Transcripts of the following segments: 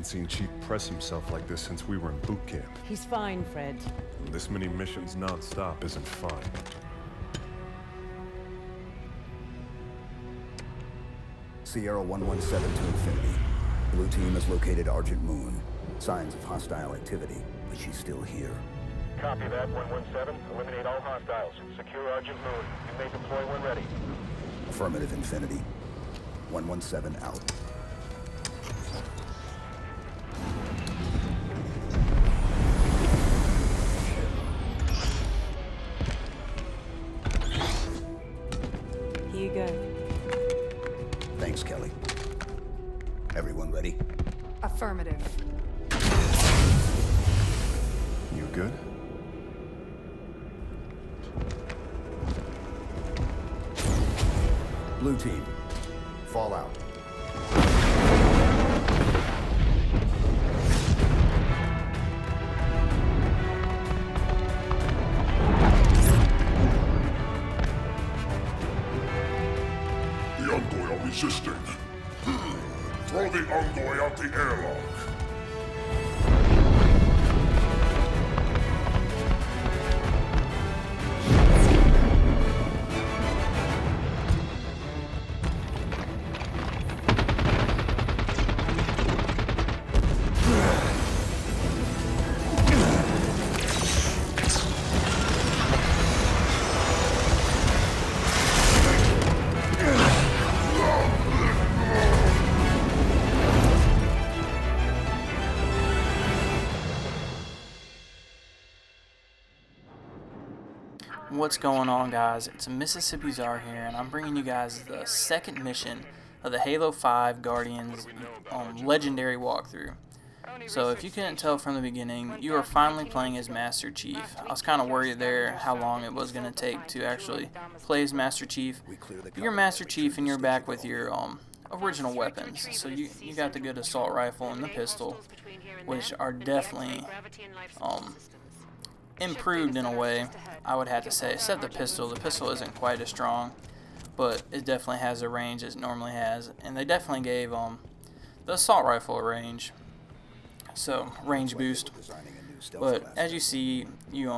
seen Chief press himself like this since we were in boot camp. He's fine, Fred. This many missions non-stop isn't fun. Sierra 117 to Infinity. Blue team has located Argent Moon. Signs of hostile activity, but she's still here. Copy that, 117. Eliminate all hostiles. Secure Argent Moon. You may deploy when ready. Affirmative, Infinity. 117 out. Here you go. Thanks, Kelly. Everyone ready? Affirmative. You good? Blue team, fall out. The Envoy are resisting. Throw the Envoy out the airlock. What's going on, guys? It's Mississippi Czar here, and I'm bringing you guys the second mission of the Halo 5 Guardians Legendary walkthrough. So if you couldn't tell from the beginning, you are finally playing as Master Chief. I was kind of worried there how long it was going to take to actually play as Master Chief. You're Master Chief and you're back with your original weapons. So you got the good assault rifle and the pistol, which are definitely improved in a way, I would have to say. Except the pistol. The pistol isn't quite as strong, but it definitely has the range it normally has. And they definitely gave the assault rifle a range. So, range boost. But as you see, you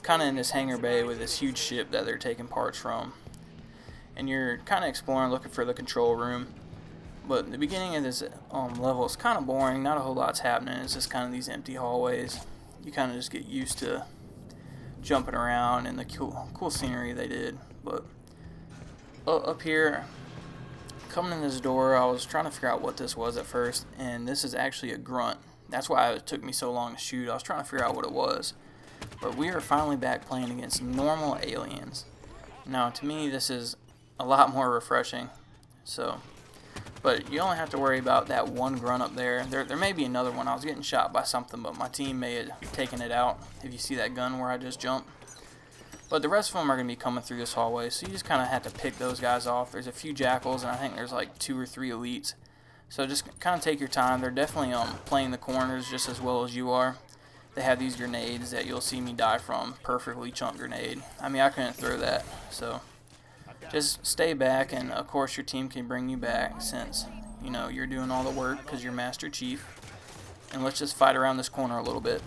kind of in this hangar bay with this huge ship that they're taking parts from. And you're kind of exploring, looking for the control room. But the beginning of this level is kind of boring. Not a whole lot's happening. It's just kind of these empty hallways. You kind of just get used to jumping around and the cool scenery they did. But up here, coming in this door, I was trying to figure out what this was at first, and this is actually a grunt. That's why it took me so long to shoot. I was trying to figure out what it was. But we are finally back playing against normal aliens. Now, to me, this is a lot more refreshing. But you only have to worry about that one grunt up there. There may be another one. I was getting shot by something, but my team may have taken it out. If you see that gun where I just jumped. But the rest of them are going to be coming through this hallway, so you just kind of have to pick those guys off. There's a few jackals, and I think there's like 2 or 3 elites. So just kind of take your time. They're definitely playing the corners just as well as you are. They have these grenades that you'll see me die from. Perfectly chunked grenade. I mean, I couldn't throw that, so just stay back, and of course your team can bring you back since, you know, you're doing all the work because you're Master Chief. And let's just fight around this corner a little bit.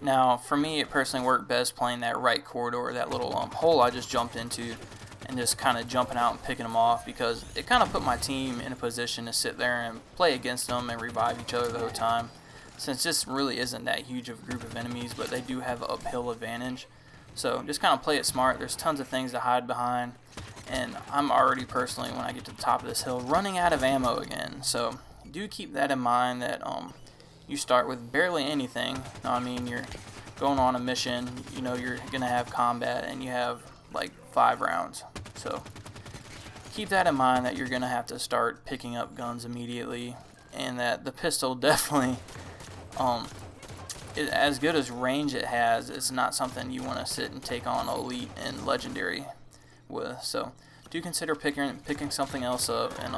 Now, for me, it personally worked best playing that right corridor, that little hole I just jumped into, and just kind of jumping out and picking them off, because it kind of put my team in a position to sit there and play against them and revive each other the whole time. Since this really isn't that huge of a group of enemies, but they do have an uphill advantage. So just kind of play it smart. There's tons of things to hide behind, and I'm already personally, when I get to the top of this hill, running out of ammo again. So do keep that in mind, that you start with barely anything. I mean, you're going on a mission, you know you're gonna have combat, and you have like 5 rounds. So keep that in mind, that you're gonna have to start picking up guns immediately, and that the pistol definitely as good as range it has, it's not something you want to sit and take on elite and legendary with. So do consider picking something else up, and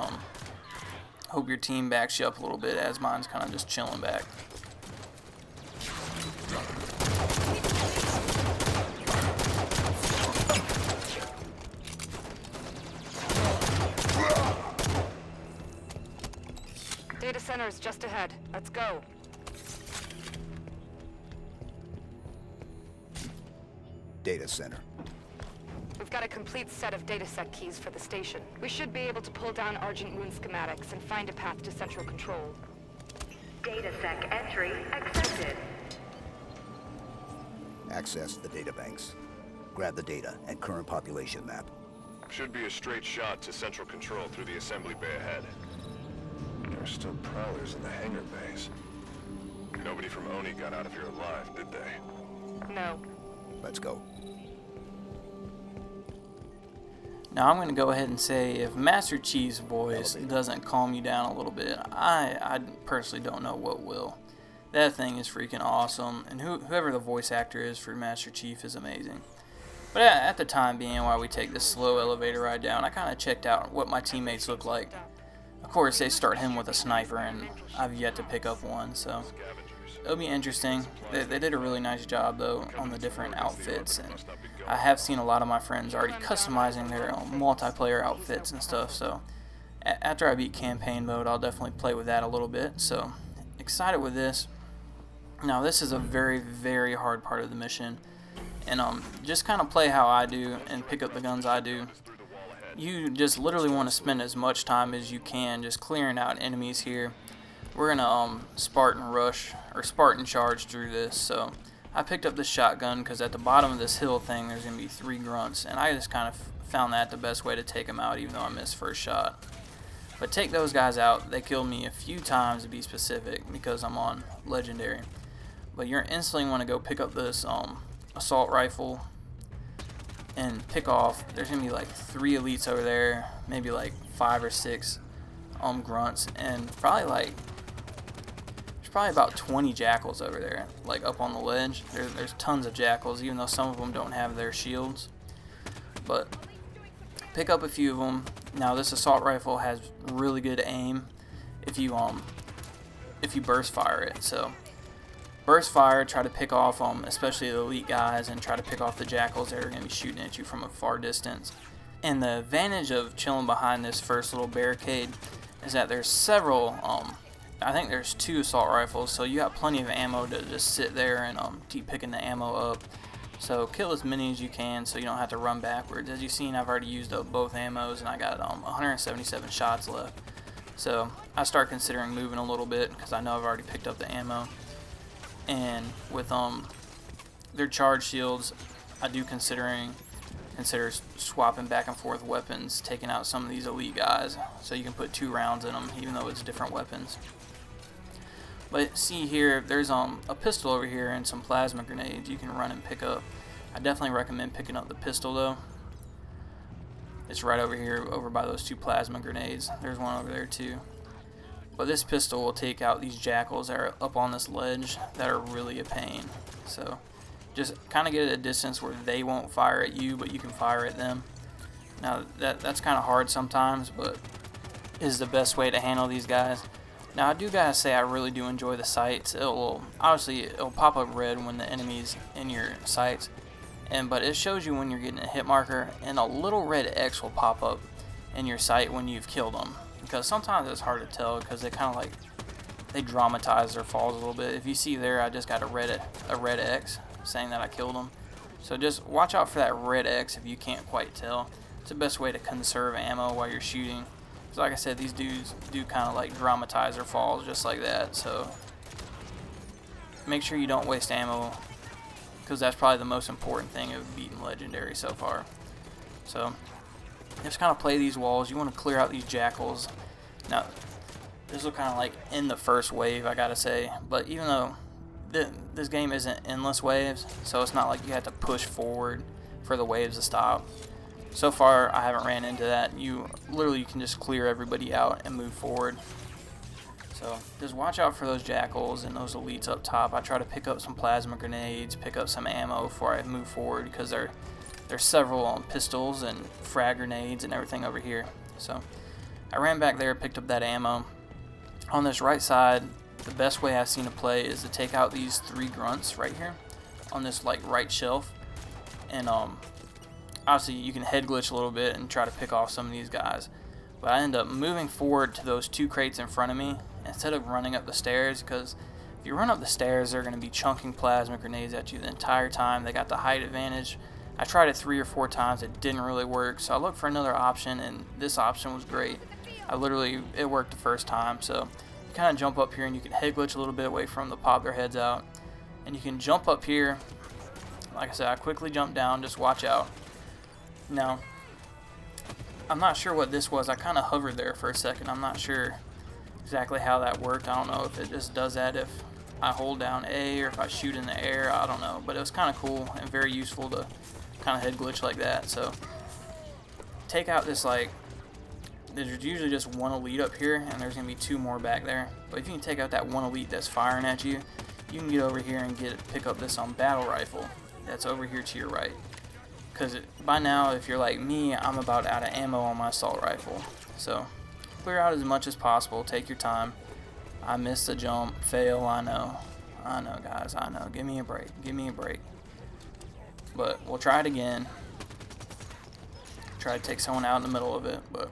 hope your team backs you up a little bit, as mine's kind of just chilling back. Data center is just ahead. Let's go. Data center. We've got a complete set of datasec keys for the station. We should be able to pull down Argent Moon schematics and find a path to central control. Datasec entry accepted. Access the databanks. Grab the data and current population map. Should be a straight shot to central control through the assembly bay ahead. There are still prowlers in the hangar bays. Nobody from Oni got out of here alive, did they? No. Let's go. Now I'm going to go ahead and say, if Master Chief's voice doesn't calm you down a little bit, I personally don't know what will. That thing is freaking awesome, and whoever the voice actor is for Master Chief is amazing. But at the time being, while we take this slow elevator ride down, I kind of checked out what my teammates look like. Of course, they start him with a sniper, and I've yet to pick up one, so it'll be interesting. They did a really nice job, though, on the different outfits, and I have seen a lot of my friends already customizing their multiplayer outfits and stuff, so after I beat campaign mode, I'll definitely play with that a little bit, so excited with this. Now, this is a very, very hard part of the mission, and just kind of play how I do and pick up the guns I do. You just literally want to spend as much time as you can just clearing out enemies here. We're gonna Spartan rush or Spartan charge through this. So I picked up this shotgun because at the bottom of this hill thing there's gonna be 3 grunts, and I just kind of found that the best way to take them out, even though I missed first shot. But take those guys out. They killed me a few times, to be specific, because I'm on legendary. But you're instantly want to go pick up this assault rifle and pick off. There's gonna be like 3 elites over there, maybe like 5 or 6 grunts, and probably like there's probably about 20 jackals over there, like up on the ledge. There's tons of jackals, even though some of them don't have their shields. But pick up a few of them. Now this assault rifle has really good aim if you burst fire it. So burst fire, try to pick off especially the elite guys, and try to pick off the jackals that are going to be shooting at you from a far distance. And the advantage of chilling behind this first little barricade is that there's several, I think there's 2 assault rifles, so you got plenty of ammo to just sit there and keep picking the ammo up. So kill as many as you can so you don't have to run backwards. As you've seen, I've already used up both ammos, and I got 177 shots left. So I start considering moving a little bit because I know I've already picked up the ammo. And with their charge shields, I do consider swapping back and forth weapons, taking out some of these elite guys, so you can put 2 rounds in them, even though it's different weapons. But see here, there's a pistol over here and some plasma grenades you can run and pick up. I definitely recommend picking up the pistol though. It's right over here, over by those 2 plasma grenades. There's one over there too. But this pistol will take out these jackals that are up on this ledge that are really a pain. So just kind of get at a distance where they won't fire at you, but you can fire at them. Now that's kind of hard sometimes, but is the best way to handle these guys. Now I do gotta say I really do enjoy the sights. It'll pop up red when the enemy's in your sights, but it shows you when you're getting a hit marker, and a little red X will pop up in your sight when you've killed them. Because sometimes it's hard to tell because they kind of they dramatize their falls a little bit. If you see there, I just got a red X saying that I killed them. So just watch out for that red X if you can't quite tell. It's the best way to conserve ammo while you're shooting. Because like I said, these dudes do kind of dramatize their falls just like that. So make sure you don't waste ammo, because that's probably the most important thing of beating legendary so far. So just kind of play these walls. You want to clear out these jackals. Now, this will kind of end the first wave, I gotta say. But even though this game isn't endless waves, so it's not like you have to push forward for the waves to stop. So far, I haven't ran into that. You can just clear everybody out and move forward. So just watch out for those jackals and those elites up top. I try to pick up some plasma grenades, pick up some ammo before I move forward, because there's several pistols and frag grenades and everything over here. So I ran back there, picked up that ammo. On this right side, the best way I've seen to play is to take out these 3 grunts right here on this like right shelf, and obviously you can head glitch a little bit and try to pick off some of these guys. But I end up moving forward to those 2 crates in front of me instead of running up the stairs, because if you run up the stairs, they're going to be chunking plasma grenades at you the entire time. They got the height advantage. I tried it 3 or 4 times. It didn't really work, so I looked for another option, and this option was great. It worked the first time. So you kind of jump up here and you can head glitch a little bit away from them to pop their heads out, and you can jump up here. Like I said, I quickly jumped down. Just watch out. Now, I'm not sure what this was. I kind of hovered there for a second. I'm not sure exactly how that worked. I don't know if it just does that if I hold down A or if I shoot in the air. I don't know. But it was kind of cool and very useful to kind of head glitch like that. So take out this, like, there's usually just 1 elite up here, and there's going to be 2 more back there. But if you can take out that 1 elite that's firing at you, you can get over here and pick up this battle rifle that's over here to your right. Because by now, if you're like me, I'm about out of ammo on my assault rifle. So clear out as much as possible. Take your time. I missed a jump. Fail. I know, guys. I know. Give me a break. Give me a break. But we'll try it again. Try to take someone out in the middle of it. But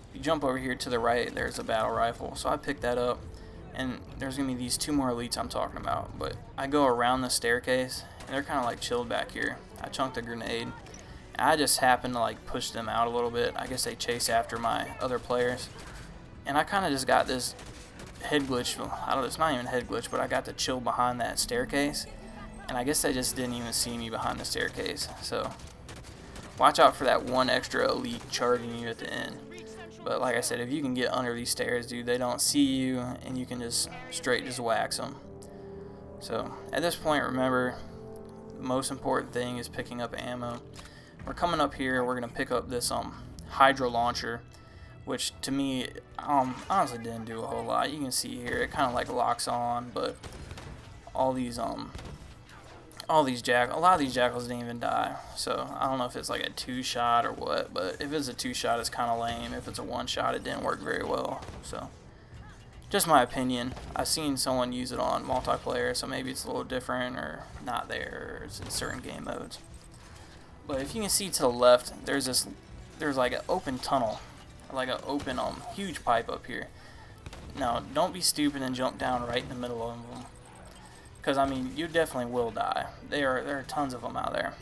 if you jump over here to the right, there's a battle rifle. So I picked that up. And there's going to be these 2 more elites I'm talking about. But I go around the staircase, and they're kind of like chilled back here. I chunked a grenade. I just happened to like push them out a little bit. I guess they chase after my other players. And I kind of just got this head glitch. It's not even a head glitch, but I got to chill behind that staircase. And I guess they just didn't even see me behind the staircase. So watch out for that 1 extra elite charging you at the end. But like I said, if you can get under these stairs, dude, they don't see you, and you can just straight wax them. So at this point, remember, the most important thing is picking up ammo. We're coming up here. We're gonna pick up this hydro launcher, which to me honestly didn't do a whole lot. You can see here it kind of like locks on, but a lot of these jackals didn't even die. So I don't know if it's like a 2-shot or what, but if it's a 2-shot, it's kind of lame. If it's a 1-shot, it didn't work very well. So just my opinion. I've seen someone use it on multiplayer, so maybe it's a little different or not there, or it's in certain game modes. But if you can see to the left, there's like an open tunnel, like an open huge pipe up here. Now don't be stupid and jump down right in the middle of them, because I mean you definitely will die. There are tons of them out there.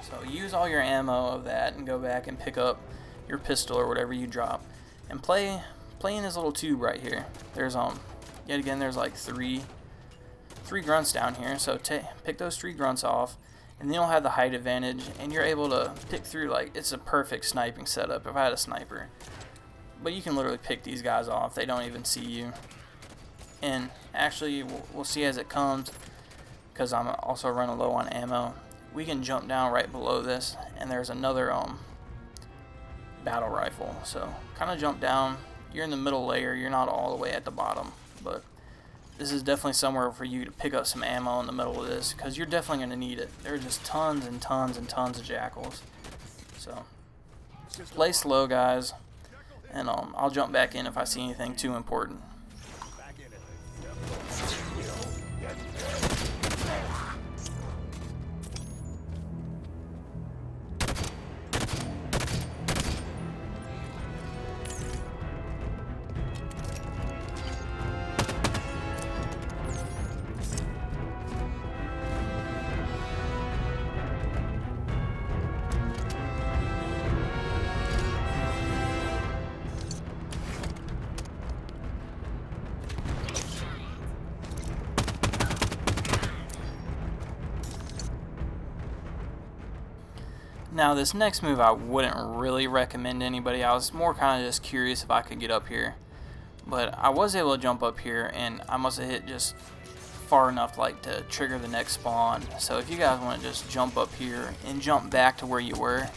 So use all your ammo of that and go back and pick up your pistol or whatever you drop, and play in this little tube right here. There's yet again there's like three grunts down here. So pick those 3 grunts off, and then you'll have the height advantage, and you're able to pick through. Like, it's a perfect sniping setup if I had a sniper. But you can literally pick these guys off. They don't even see you. And actually, we'll see as it comes, because I'm also running low on ammo. We can jump down right below this, and there's another battle rifle. So kind of jump down. You're in the middle layer. You're not all the way at the bottom, but this is definitely somewhere for you to pick up some ammo in the middle of this, because you're definitely going to need it. There's just tons and tons and tons of jackals. So play slow, guys, and I'll jump back in if I see anything too important. Now this next move I wouldn't really recommend to anybody. I was more kind of just curious if I could get up here, but I was able to jump up here, and I must have hit just far enough like to trigger the next spawn. So if you guys want to just jump up here and jump back to where you were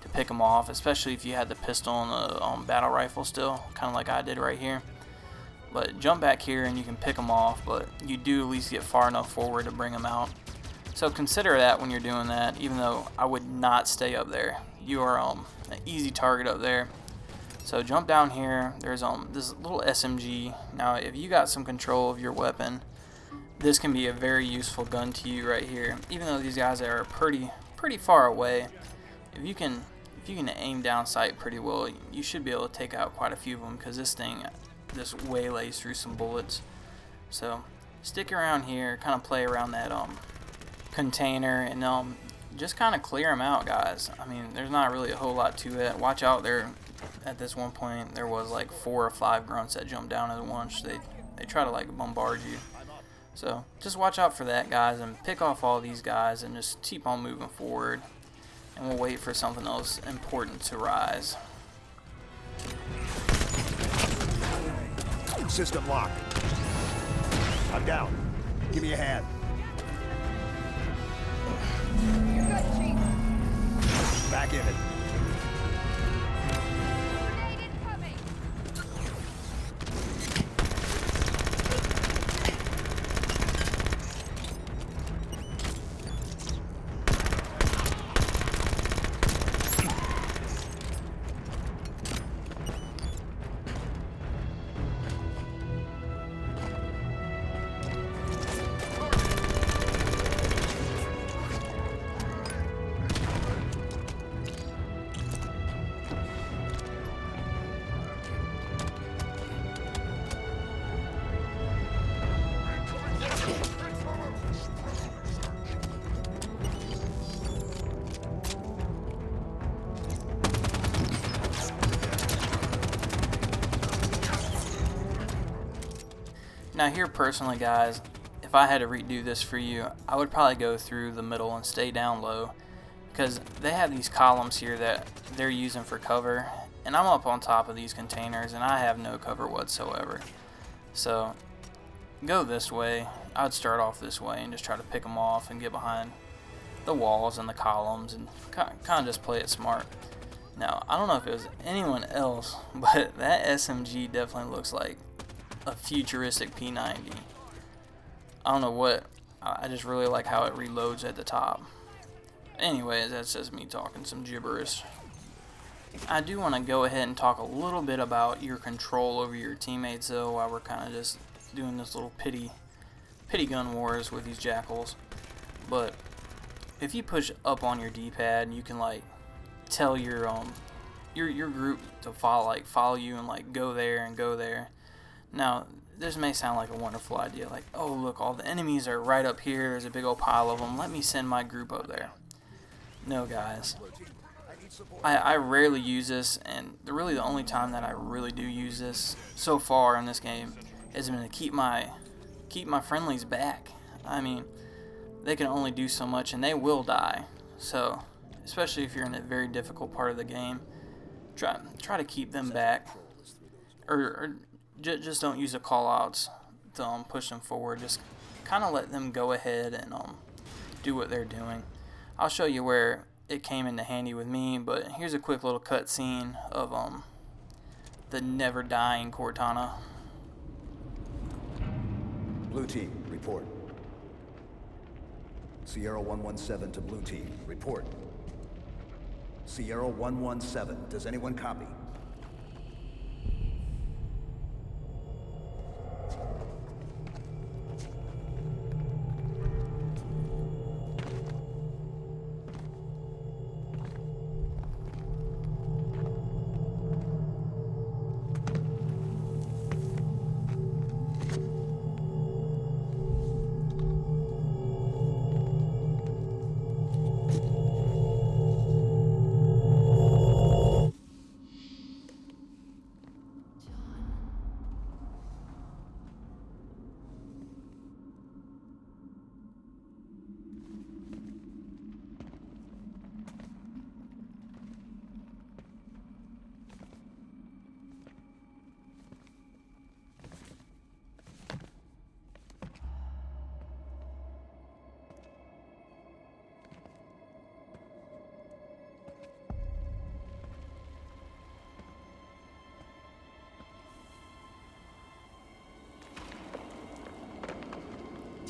to pick them off, especially if you had the pistol and the battle rifle still, kind of like I did right here, But jump back here and you can pick them off, but you do at least get far enough forward to bring them out. So consider that when you're doing that, even though I would not stay up there. You are an easy target up there. So jump down here. There's this little SMG. Now if you got some control of your weapon, this can be a very useful gun to you right here. Even though these guys are pretty far away, if you can aim down sight pretty well, you should be able to take out quite a few of them, because this thing just waylays through some bullets. So stick around here, kind of play around that container, and just kind of clear them out, guys. I mean, there's not really a whole lot to it. Watch out there. At this one point, there was like 4 or 5 grunts that jumped down at once. They try to like bombard you. So just watch out for that, guys, and pick off all these guys and just keep on moving forward. And we'll wait for something else important to rise. System lock. I'm down. Give me a hand. Back in it. Now here personally, guys, if I had to redo this for you, I would probably go through the middle and stay down low, because they have these columns here that they're using for cover, and I'm up on top of these containers and I have no cover whatsoever. So go this way. I'd start off this way and just try to pick them off and get behind the walls and the columns and kind of just play it smart. Now, I don't know if it was anyone else, but that SMG definitely looks like a futuristic P90. I don't know what, I just really like how it reloads at the top. Anyways, that's just me talking some gibberish. I do want to go ahead and talk a little bit about your control over your teammates, though, while we're kind of just doing this little pity gun wars with these jackals. But if you push up on your D-pad, you can like tell your group to follow you and like go there and go there. Now, this may sound like a wonderful idea, like, oh look, all the enemies are right up here, there's a big old pile of them, let me send my group up there. No, guys. I rarely use this, and really the only time that I really do use this so far in this game has been to keep my friendlies back. I mean, they can only do so much and they will die. So, especially if you're in a very difficult part of the game, try to keep them back. Or just don't use the call-outs to push them forward. Just kind of let them go ahead and do what they're doing. I'll show you where it came into handy with me, but here's a quick little cutscene of the never-dying Cortana. Blue team, report. Sierra 117 to blue team, report. Sierra 117, does anyone copy?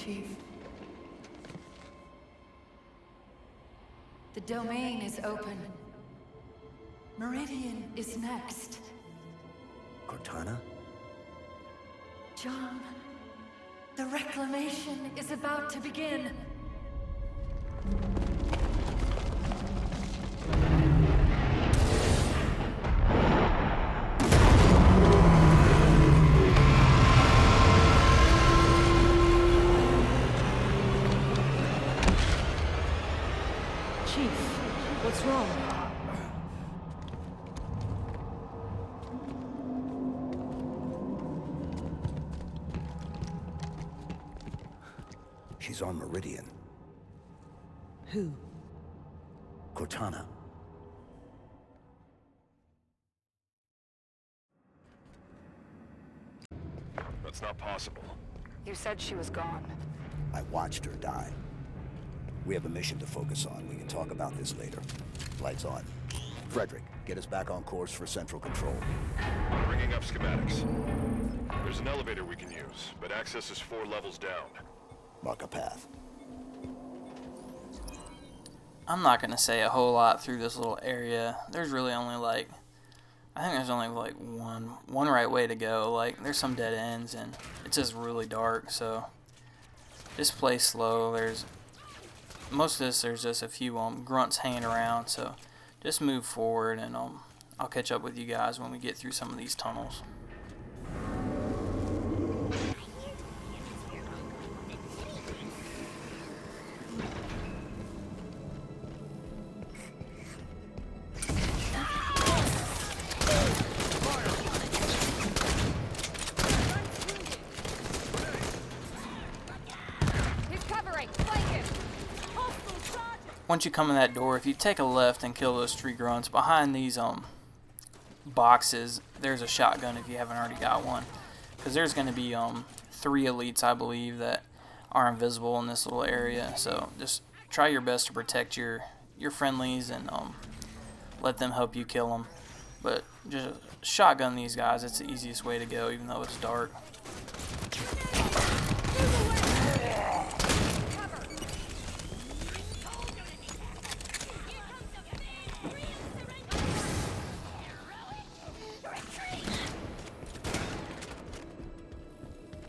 Chief. The domain is open. Meridian is next. Cortana? John, the reclamation is about to begin. Chief, what's wrong? She's on Meridian. Who? Cortana. That's not possible. You said she was gone. I watched her die. We have a mission to focus on. We can talk about this later. Lights on. Frederick, get us back on course for Central Control. Bringing up schematics. There's an elevator we can use, but access is 4 levels down. Mark a path. I'm not gonna say a whole lot through this little area. There's really only like, I think there's only like one right way to go. Like there's some dead ends and it's just really dark. So just play slow. There's most of this. There's just a few grunts hanging around. So just move forward and I'll catch up with you guys when we get through some of these tunnels. Once you come in that door, if you take a left and kill those 3 grunts, behind these boxes, there's a shotgun if you haven't already got one. Because there's going to be 3 elites, I believe, that are invisible in this little area. So just try your best to protect your friendlies and let them help you kill them. But just shotgun these guys. It's the easiest way to go, even though it's dark.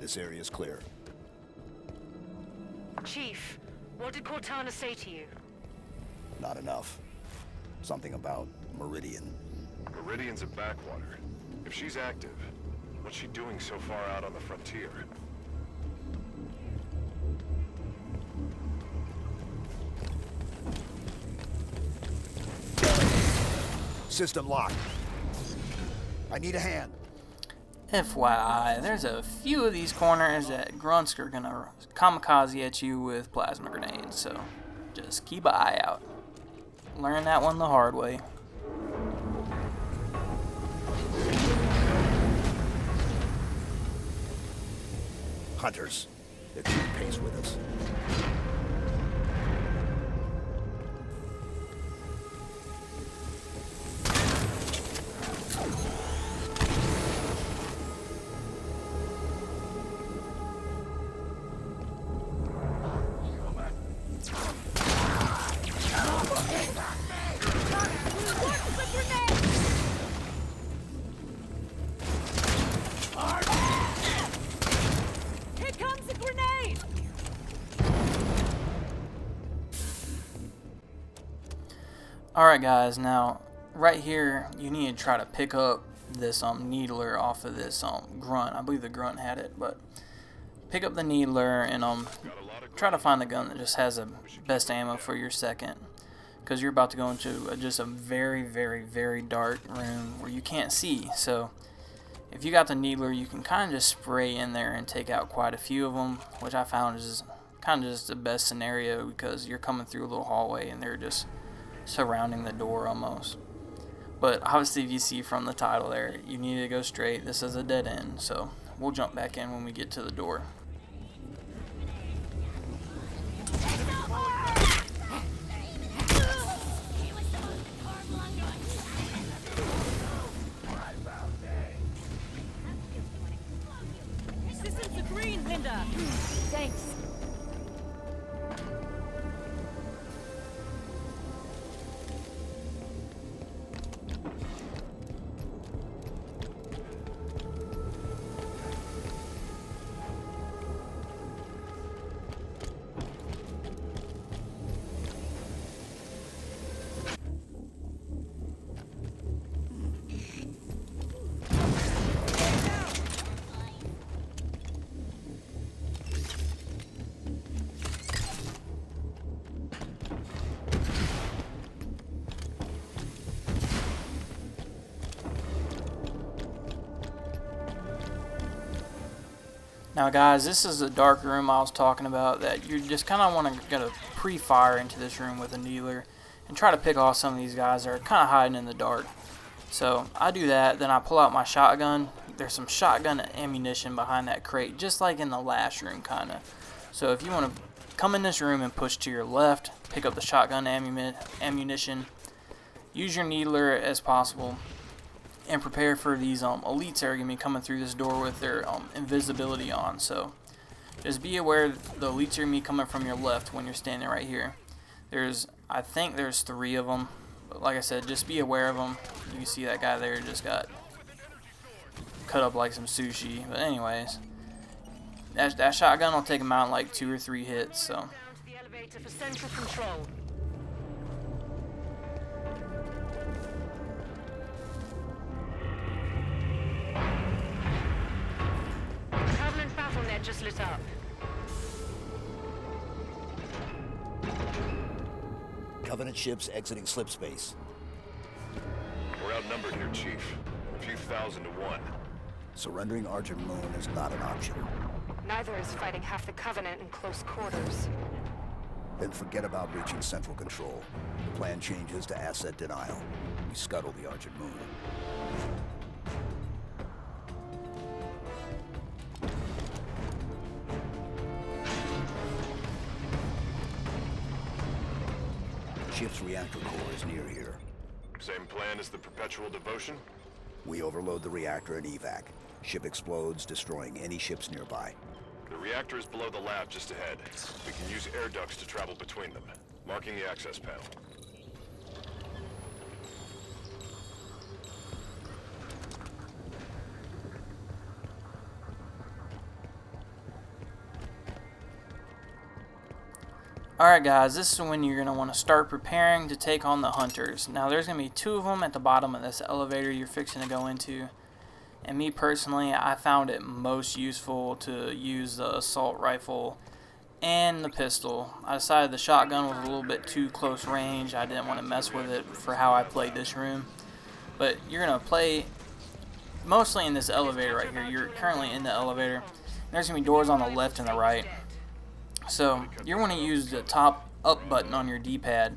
This area is clear. Chief, what did Cortana say to you? Not enough. Something about Meridian. Meridian's a backwater. If she's active, what's she doing so far out on the frontier? System locked. I need a hand. FYI, there's a few of these corners that grunts are gonna kamikaze at you with plasma grenades, so just keep an eye out. Learn that one the hard way. Hunters. They're keeping pace with us. Alright guys, now right here you need to try to pick up this needler off of this grunt. I believe the grunt had it, but pick up the needler and try to find the gun that just has the best ammo for your second, because you're about to go into just a very, very, very dark room where you can't see. So if you got the needler, you can kind of just spray in there and take out quite a few of them, which I found is kind of just the best scenario, because you're coming through a little hallway and they're just surrounding the door almost. But obviously, if you see from the title there, you need to go straight. This is a dead end, so we'll jump back in when we get to the door. Systems are green, Linda. Thanks. Now guys, this is the dark room I was talking about, that you just kind of want to get a pre-fire into this room with a needler and try to pick off some of these guys that are kind of hiding in the dark. So I do that, then I pull out my shotgun. There's some shotgun ammunition behind that crate, just like in the last room kind of. So if you want to come in this room and push to your left, pick up the shotgun ammunition, use your needler as possible, and prepare for these elites that are going to be coming through this door with their invisibility on. So just be aware the elites are going to be coming from your left when you're standing right here. I think there's 3 of them, but like I said, just be aware of them. You can see that guy there just got cut up like some sushi. But anyways, that shotgun will take him out in like 2 or 3 hits. So The elevator for central control. Covenant BattleNet just lit up. Covenant ships exiting slip space. We're outnumbered here, Chief. A few thousand to 1. Surrendering Argent Moon is not an option. Neither is fighting half the Covenant in close quarters. Then forget about reaching central control. The plan changes to asset denial. We scuttle the Argent Moon. Ship's reactor core is near here. Same plan as the Perpetual Devotion? We overload the reactor and evac. Ship explodes, destroying any ships nearby. The reactor is below the lab just ahead. We can use air ducts to travel between them. Marking the access panel. alright guys, this is when you're going to want to start preparing to take on the hunters. Now there's going to be 2 of them at the bottom of this elevator you're fixing to go into. And me personally, I found it most useful to use the assault rifle and the pistol. I decided the shotgun was a little bit too close range. I didn't want to mess with it for how I played this room. But you're going to play mostly in this elevator right here. You're currently in the elevator. There's going to be doors on the left and the right. So you're going to use the top up button on your D-pad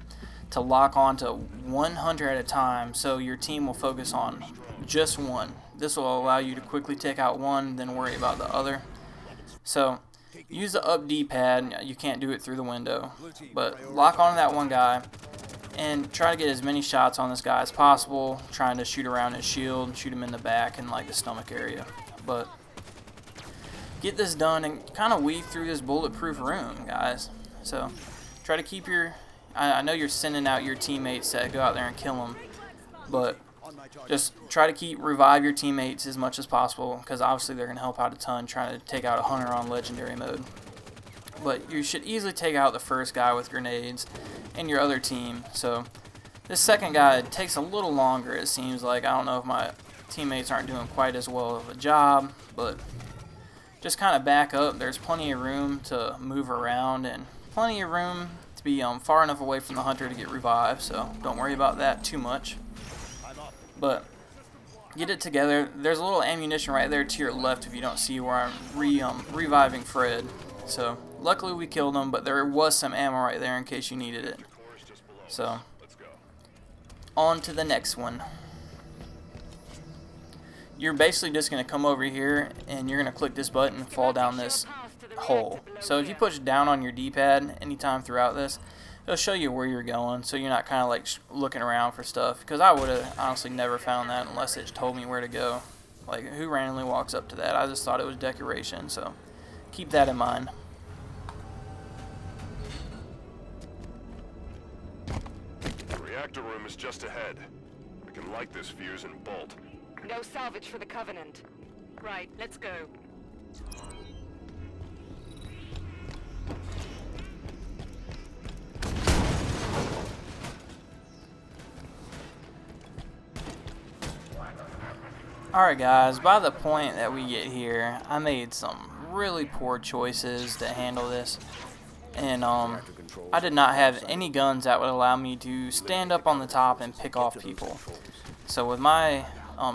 to lock onto 1 hunter at a time, so your team will focus on just one. This will allow you to quickly take out one, then worry about the other. So use the up D-pad. You can't do it through the window, but lock onto that one guy and try to get as many shots on this guy as possible, trying to shoot around his shield, shoot him in the back and like the stomach area. But get this done and kind of weave through this bulletproof room, guys. So try to keep your... I know you're sending out your teammates to go out there and kill them, but just try to revive your teammates as much as possible, because obviously they're going to help out a ton trying to take out a hunter on legendary mode. But you should easily take out the first guy with grenades and your other team. So this second guy takes a little longer, it seems like. I don't know if my teammates aren't doing quite as well of a job, but just kind of back up. There's plenty of room to move around and plenty of room to be far enough away from the hunter to get revived, so don't worry about that too much. But get it together. There's a little ammunition right there to your left if you don't see where I'm reviving Fred. So luckily we killed him, but there was some ammo right there in case you needed it. So on to the next one. You're basically just going to come over here and you're going to click this button and fall down this hole. So if you push down on your D-pad anytime throughout this, it'll show you where you're going, so you're not kind of like looking around for stuff, because I would have honestly never found that unless it told me where to go. Like, who randomly walks up to that? I just thought it was decoration, so keep that in mind. The reactor room is just ahead. We can light this fuse and bolt. No salvage for the Covenant. Right, let's go. Alright guys, by the point that we get here, I made some really poor choices to handle this. And I did not have any guns that would allow me to stand up on the top and pick off people. So with my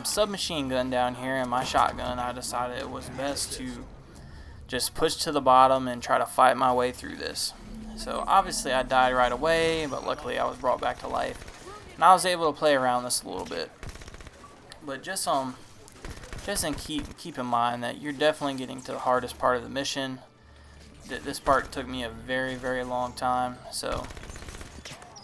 submachine gun down here and my shotgun, I decided it was best to just push to the bottom and try to fight my way through this. So obviously I died right away, but luckily I was brought back to life, and I was able to play around this a little bit. But just keep in mind that you're definitely getting to the hardest part of the mission. This part took me a very long time, so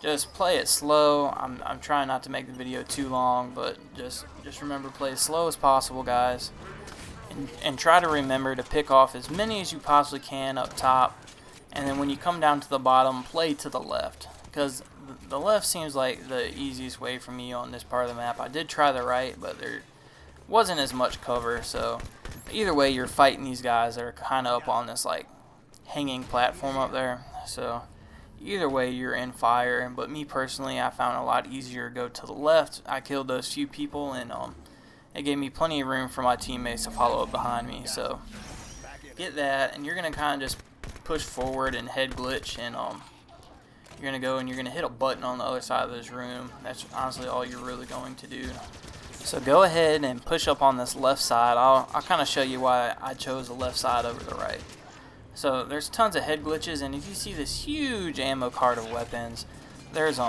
just play it slow. I'm trying not to make the video too long, but just remember, play as slow as possible, guys, and try to remember to pick off as many as you possibly can up top, and then when you come down to the bottom, play to the left, because the left seems like the easiest way for me on this part of the map. I did try the right, but there wasn't as much cover, so either way you're fighting these guys that are kind of up on this like hanging platform up there, so either way you're in fire. But me personally, I found it a lot easier to go to the left. I killed those few people, and it gave me plenty of room for my teammates to follow up behind me. So get that, and you're gonna kind of just push forward and head glitch, and you're gonna go and you're gonna hit a button on the other side of this room. That's honestly all you're really going to do. So go ahead and push up on this left side. I'll kind of show you why I chose the left side over the right. So there's tons of head glitches, and if you see this huge ammo cart of weapons, there's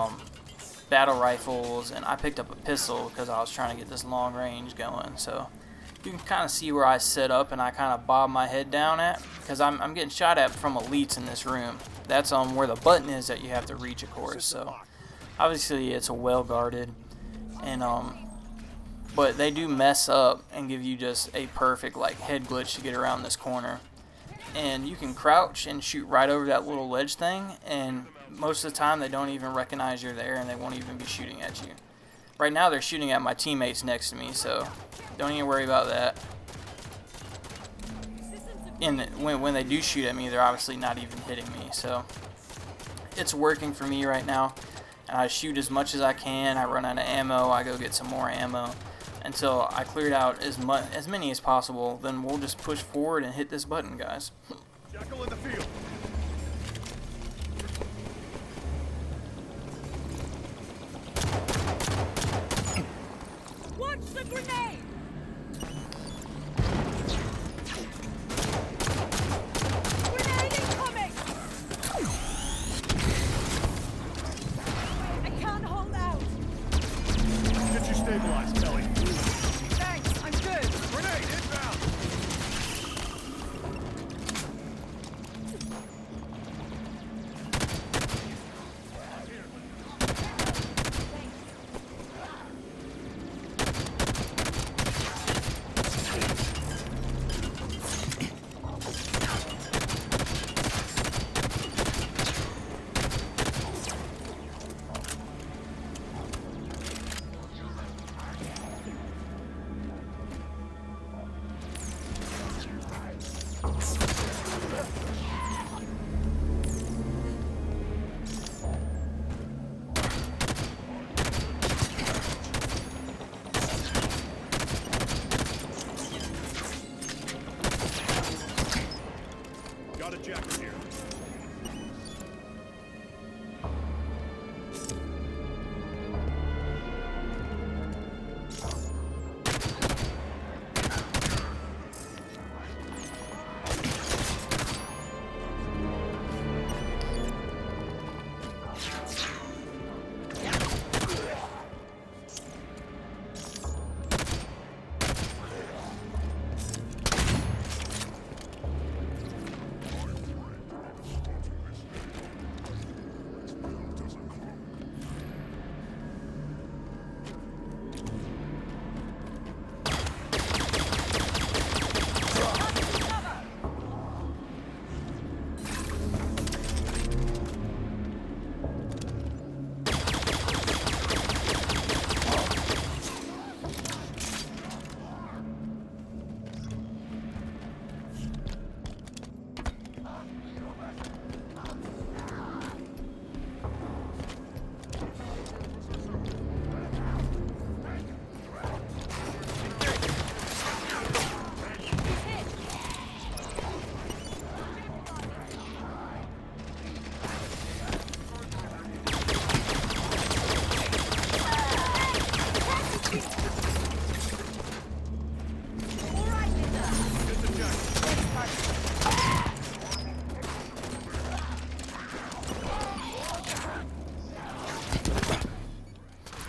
battle rifles, and I picked up a pistol because I was trying to get this long range going. So you can kind of see where I set up and I kind of bob my head down at, because I'm getting shot at from elites in this room. That's where the button is that you have to reach, of course. So obviously it's a well guarded, and but they do mess up and give you just a perfect like head glitch to get around this corner. And you can crouch and shoot right over that little ledge thing, and most of the time they don't even recognize you're there, and they won't even be shooting at you. Right now they're shooting at my teammates next to me, so don't even worry about that. And when they do shoot at me, they're obviously not even hitting me, so it's working for me right now. And I shoot as much as I can. I run out of ammo, I go get some more ammo until I cleared out as many as possible. Then we'll just push forward and hit this button, guys. Jackal in the field. Watch the grenade! Grenade incoming! I can't hold out! Get you stabilized, Kelly. Thanks, I'm good! Grenade inbound. Got a jacket here.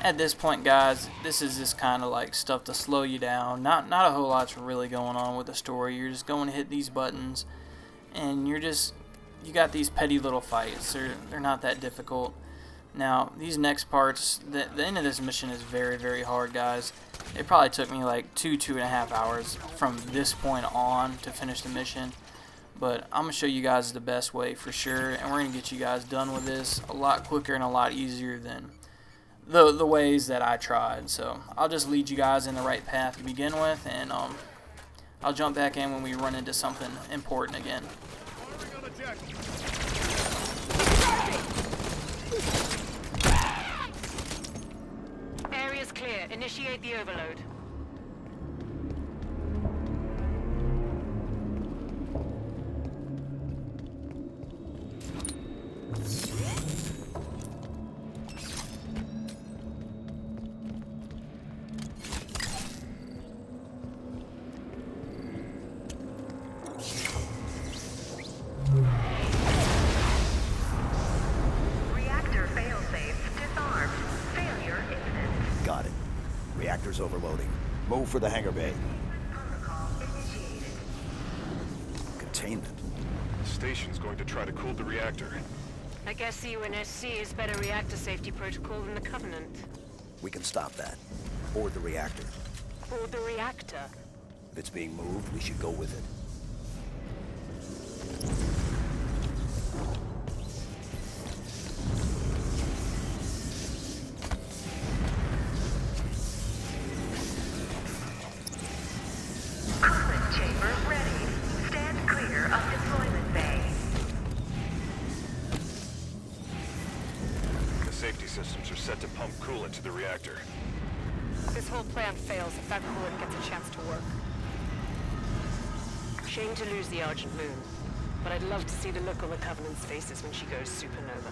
at this point, guys, this is just kind of like stuff to slow you down. Not a whole lot's really going on with the story. You're just going to hit these buttons, and you got these petty little fights. They're not that difficult. Now, these next parts, the end of this mission is very, very hard, guys. It probably took me like 2.5 hours from this point on to finish the mission. But I'm going to show you guys the best way for sure, and we're going to get you guys done with this a lot quicker and a lot easier than the ways that I tried. So I'll just lead you guys in the right path to begin with, and I'll jump back in when we run into something important again. Area's clear. Initiate the overload. Reactor failsafe disarmed. Failure imminent. Got it. Reactor's overloading. Move for the hangar bay. Protocol initiated. Containment. The station's going to try to cool the reactor. I guess UNSC is better reactor safety protocol than the Covenant. We can stop that. Board the reactor. Or the reactor. If it's being moved, we should go with it. Coolant chamber ready. Stand clear of deployment bay. The safety systems are set to pump coolant to the reactor. This whole plan fails if that coolant gets a chance to work. Shame to lose the Argent Moon, but I'd love to see the look on the Covenant's faces when she goes supernova.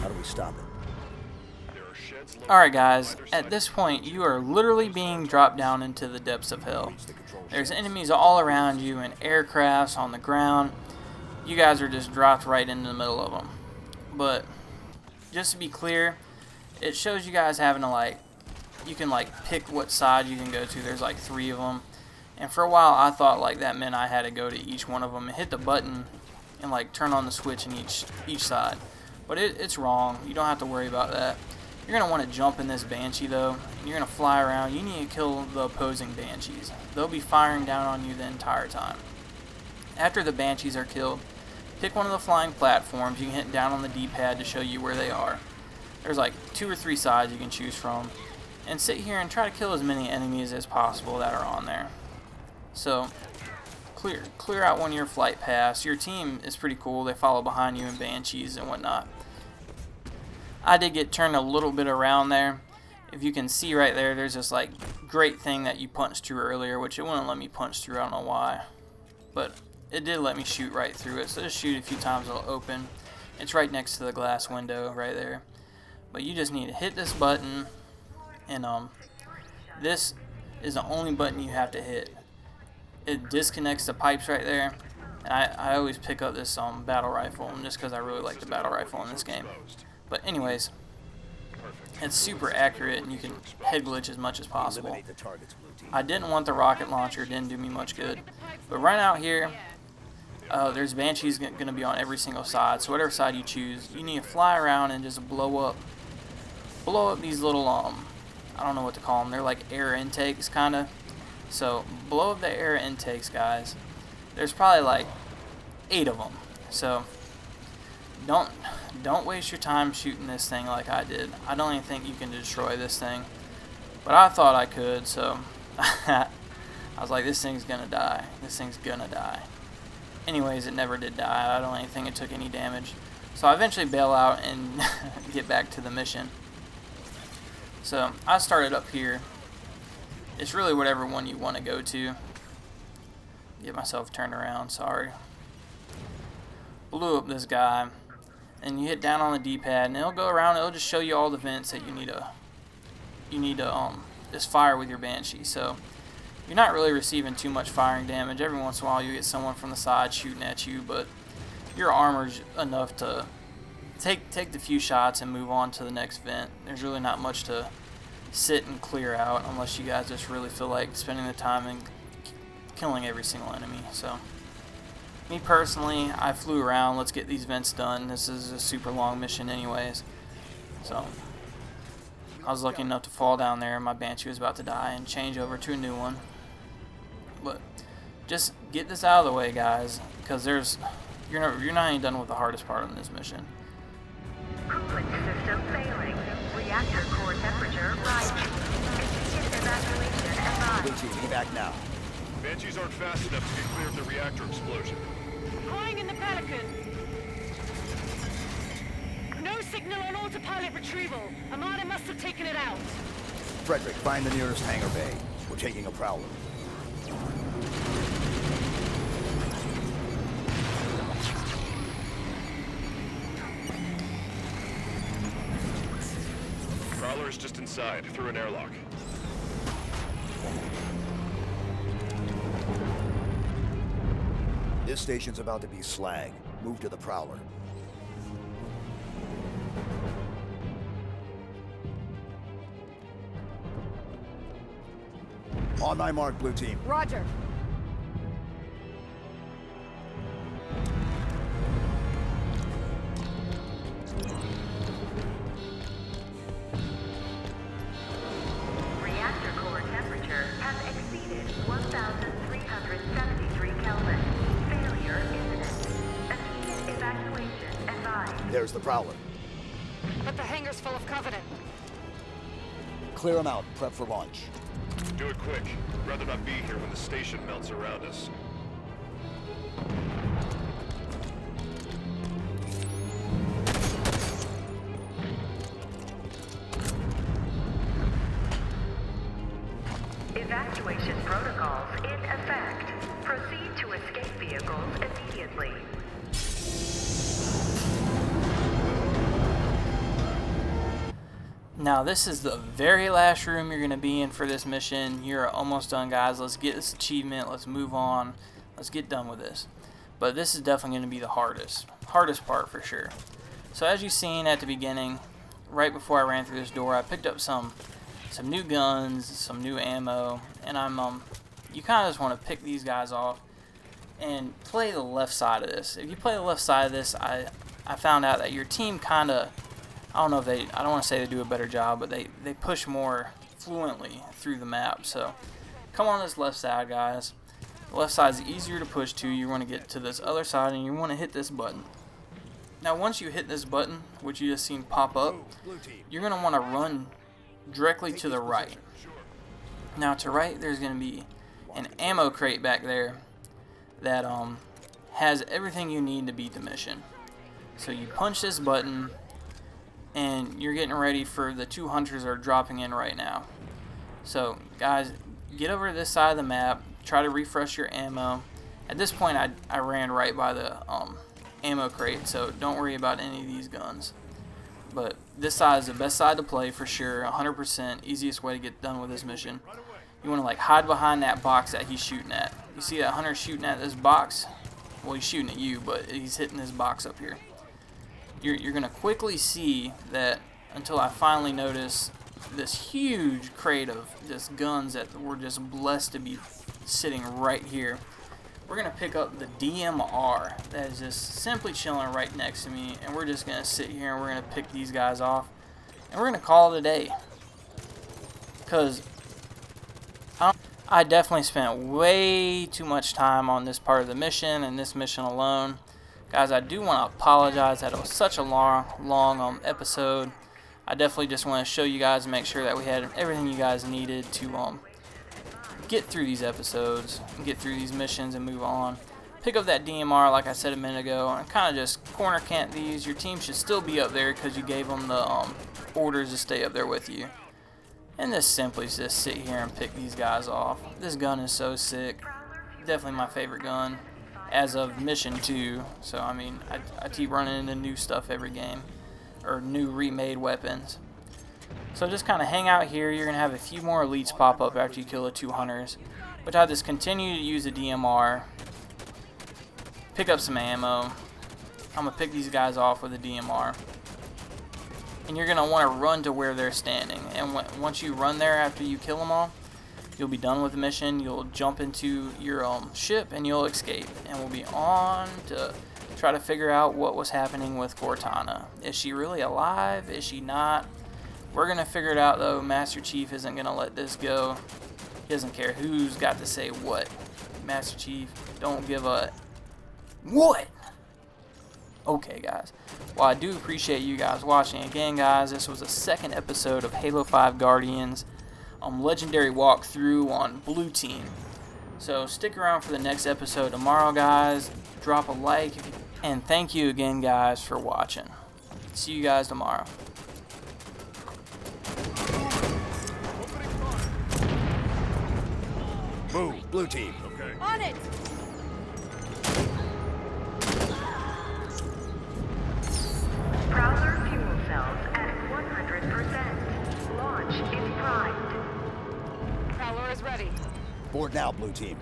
How do we stop it? There are sheds located Alright on guys, either at side this of point you are literally being dropped down into the depths of hell. There's enemies all around you and aircrafts on the ground. You guys are just dropped right into the middle of them. But just to be clear, it shows you guys having to you can pick what side you can go to. There's like 3 of them. And for a while I thought that meant I had to go to each one of them and hit the button and turn on the switch in each side. But it's wrong. You don't have to worry about that. You're going to want to jump in this Banshee though, and you're going to fly around. You need to kill the opposing Banshees. They'll be firing down on you the entire time. After the Banshees are killed, pick one of the flying platforms. You can hit down on the D-pad to show you where they are. There's 2 or 3 sides you can choose from. And sit here and try to kill as many enemies as possible that are on there. So, clear out one of your flight paths. Your team is pretty cool. They follow behind you in Banshees and whatnot. I did get turned a little bit around there. If you can see right there, there's this great thing that you punched through earlier, which it wouldn't let me punch through. I don't know why. But it did let me shoot right through it. So just shoot a few times, it'll open. It's right next to the glass window right there. But you just need to hit this button, and this is the only button you have to hit. It disconnects the pipes right there. And I always pick up this battle rifle just because I really like the battle rifle in this game. But anyways, it's super accurate and you can head glitch as much as possible. Eliminate the targets, blue team. I didn't want the rocket launcher, didn't do me much good. But right out here, there's Banshees going to be on every single side. So whatever side you choose, you need to fly around and just blow up these little, I don't know what to call them. They're like air intakes kind of. So blow up the air intakes, guys. There's probably 8 of them. So don't waste your time shooting this thing like I did. I don't even think you can destroy this thing. But I thought I could, so I was like, this thing's gonna die. This thing's gonna die. Anyways, it never did die. I don't even think it took any damage. So I eventually bail out and get back to the mission. So I started up here. It's really whatever one you want to go to. Get myself turned around, sorry. Blew up this guy. And you hit down on the D-pad and it'll go around, it'll just show you all the vents that you need to just fire with your Banshee. So you're not really receiving too much firing damage. Every once in a while you get someone from the side shooting at you, but your armor's enough to take the few shots and move on to the next vent. There's really not much to sit and clear out unless you guys just really feel like spending the time and killing every single enemy. So me personally, I flew around. Let's get these vents done. This is a super long mission anyways. So I was lucky enough to fall down there. My Banshee was about to die and change over to a new one. But just get this out of the way, guys, because you're not even done with the hardest part of this mission. Coolant system failing. Reactor core temperature rising. Immediate evacuation advised. Blue team, evac now. Banshees aren't fast enough to get clear of the reactor explosion. Calling in the Pelican. No signal on autopilot retrieval. Armada must have taken it out. Frederick, find the nearest hangar bay. We're taking a prowler. Prowler is just inside, through an airlock. This station's about to be slag. Move to the prowler. On my mark, blue team. Roger. Reactor core temperature has exceeded 1,373 Kelvin. Failure imminent. Immediate evacuation advised. There's the prowler. But the hangar's full of Covenant. Clear them out. Prep for launch. Do it quick. Rather not be here when the station melts around us. Evacuation protocols in effect. Proceed to escape vehicles immediately. Now this is the very last room you're going to be in for this mission. You're almost done, guys. Let's get this achievement. Let's move on. Let's get done with this. But this is definitely going to be the hardest part for sure. So as you've seen at the beginning, right before I ran through this door, I picked up some new guns, some new ammo, and you kind of just want to pick these guys off and play the left side of this. If you play the left side of this, I found out that your team kind of, I don't want to say they do a better job, but they push more fluently through the map. So come on this left side, guys. The left side is easier to push to. You want to get to this other side and you want to hit this button. Now once you hit this button, which you just seen pop up, you're going to want to run directly to the right. Now to right, there's going to be an ammo crate back there that has everything you need to beat the mission. So you punch this button and you're getting ready for the 2 hunters that are dropping in right now. So guys, get over to this side of the map, try to refresh your ammo. At this point I ran right by the ammo crate, so don't worry about any of these guns. But this side is the best side to play for sure, 100%, easiest way to get done with this mission. You want to like hide behind that box that he's shooting at. You see that hunter shooting at this box? Well, he's shooting at you, but he's hitting this box up here. You're going to quickly see that until I finally notice this huge crate of just guns that we're just blessed to be sitting right here. We're going to pick up the DMR that is just simply chilling right next to me, and we're just going to sit here and we're going to pick these guys off, and we're going to call it a day. Because I definitely spent way too much time on this part of the mission and this mission alone. Guys, I do want to apologize that it was such a long episode. I definitely just want to show you guys and make sure that we had everything you guys needed to get through these episodes, get through these missions and move on. Pick up that DMR like I said a minute ago and kind of just corner camp these. Your team should still be up there because you gave them the orders to stay up there with you. And this simply is just sit here and pick these guys off. This gun is so sick. Definitely my favorite gun as of mission 2. So I mean, I keep running into new stuff every game, or new remade weapons. So just kind of hang out here. You're gonna have a few more elites pop up after you kill the 2 hunters. But I'll just continue to use the DMR, pick up some ammo. I'm going to pick these guys off with the DMR. And you're going to want to run to where they're standing. And once you run there after you kill them all, you'll be done with the mission. You'll jump into your ship and you'll escape. And we'll be on to try to figure out what was happening with Cortana. Is she really alive? Is she not? We're going to figure it out though. Master Chief isn't going to let this go. He doesn't care who's got to say what. Master Chief, don't give a what? Okay, guys. Well, I do appreciate you guys watching. Again, guys, this was the second episode of Halo 5 Guardians legendary walkthrough on Blue Team. So stick around for the next episode tomorrow, guys. Drop a like, and thank you again, guys, for watching. See you guys tomorrow. Move, Blue Team. Okay. On it! Prowler fuel cells at 100%. Launch is primed. Prowler is ready. Board now, Blue Team.